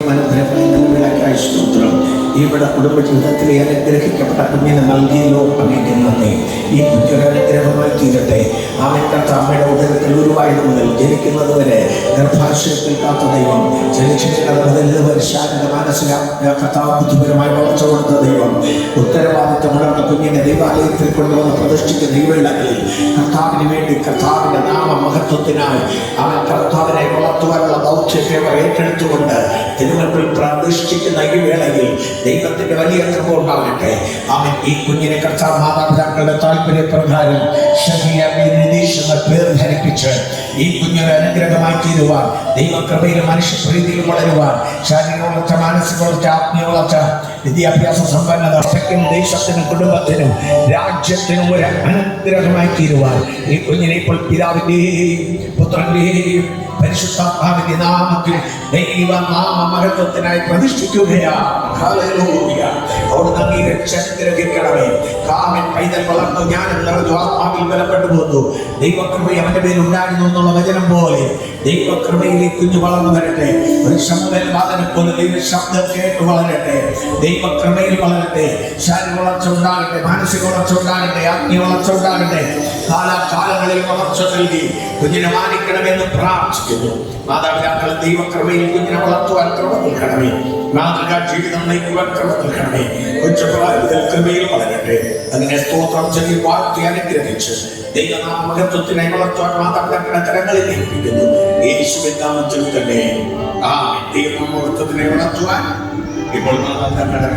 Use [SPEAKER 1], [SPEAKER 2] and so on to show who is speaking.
[SPEAKER 1] അനുഗ്രഹങ്ങളായി സ്തോത്രം. ഇവിടെ കുടുംബജീവിതത്തിലെ അനുഗ്രഹിക്കപ്പെട്ട കുഞ്ഞിനെ നൽകിയല്ലോ അങ്ങേക്ക് നന്ദി. ഈ കുഞ്ഞൊരു അനുഗ്രഹമായി തീരട്ടെ. അവൻ അമ്മയുടെ ഉദരത്തിൽ ഉരുവായത് മുതൽ ജനിക്കുന്നത് വരെ ഗർഭാശയത്തിൽ കാത്ത ദൈവം, ജനിച്ചിട്ടുള്ളത് മുതൽ ശാരീരിക മാനസിക കർത്താവ് ബുദ്ധിപരമായി വളർച്ച കൊടുത്ത ദൈവം, ഉത്തരവാദിത്തം ഉണർന്ന കുഞ്ഞിനെ ദൈവാലയത്തിൽ കൊണ്ടുവന്ന് പ്രതിഷ്ഠിക്കുന്ന ഈ വേളകളിൽ കർത്താവിന് വേണ്ടി, കർത്താവിന്റെ നാമ മഹത്വത്തിനായി അവൻ കർത്താവിനെ വളർത്തുവാനുള്ള ദൗത്യത്തെ അവർ ഏറ്റെടുത്തുകൊണ്ട് തിരുവനന്തപുരത്തിൽ പ്രതിഷ്ഠിക്കുന്ന ഈ വേളയിൽ ദൈവത്തിന്റെ വലിയ കൃപ ഉണ്ടാകട്ടെ. അവൻ ഈ കുഞ്ഞിനെ കർത്താവ് മാതാപിതാക്കളുടെ താല്പര്യപ്രകാരം എന്ന പേർ ധരിപ്പിച്ച് ഈ കുഞ്ഞിനെ അനുഗ്രഹമായി തീരുവാൻ, ദൈവകൃപയിലും മനുഷ്യപ്രീതിയിലും വളരുവാൻ, ശാരീരിക വളർച്ച, മാനസിക വളർച്ച, ആത്മീയ വളർച്ച, വിദ്യാഭ്യാസ സമ്പന്നത ദേശത്തിനും കുടുംബത്തിനും രാജ്യത്തിനും ഒരു അനുഗ്രഹമായി തീരുവാൻ ഈ കുഞ്ഞിനെ ഇപ്പോൾ പിതാവിന്റെയും പുത്രന്റെയും പരിശുദ്ധാത്മാവിന്റെ നാമത്തിൽ ദൈവനാമ മഹത്വത്തിനായി പ്രതിഷ്ഠിക്കുകയാണ്. അവിടുന്ന് രക്ഷഗ്രഹിക്കണമേ. കാമൻ പൈതൽ വളർന്നു, ജ്ഞാനം നിറഞ്ഞു, ആത്മാവിൽ ബലപ്പെട്ടു പോന്നു. ദൈവകൃപ അവന്റെ പേരിൽ ഉണ്ടായിരുന്നു എന്നുള്ള വചനം പോലെ ദൈവകൃപയിലേക്ക് കുഞ്ഞു വളർന്നു വരട്ടെ. ഒരു ശബ്ദം വാദനെ പോലെ ദൈവ ശബ്ദം കേട്ട് വളരട്ടെ. ദൈവകൃപയിൽ വളരട്ടെ. ശാരീരിക വളർച്ച ഉണ്ടാകട്ടെ, മാനസിക വളർച്ച ഉണ്ടാകട്ടെ, ആത്മീയ വളർച്ച ഉണ്ടാകട്ടെ. കാലാകാലങ്ങളിൽ വളർച്ച നൽകി കുഞ്ഞിനെ മാനിക്കണമെന്ന് പ്രാർത്ഥിക്കുന്നു. മാതാപിതാക്കൾ ദൈവകൃപയിൽ കുഞ്ഞിനെ വളർത്തുവാൻ കൃപ നൽകണമേ. മാതൃകാ ജീവിതം നയിക്കുവാൻ കൃപ നൽകണമേ. കൊച്ചുപ്രായത്തിൽ കൃപയിൽ വളരട്ടെ. അങ്ങനെ സ്തോത്രം ചൊല്ലി വാഴ്ത്തി അനുഗ്രഹിച്ച് ദൈവനാമ മഹത്വത്തിനായി വളർത്തുവാൻ മാതാപിതാക്കളുടെ കരങ്ങളിൽ ഏൽപ്പിക്കുന്നു. യേശുവിൻ നാമത്തിൽ തന്നെ ദൈവനാമ മഹത്വത്തിനായി വളർത്തുവാൻ ഇപ്പോൾ മാതാപിതാക്കളുടെ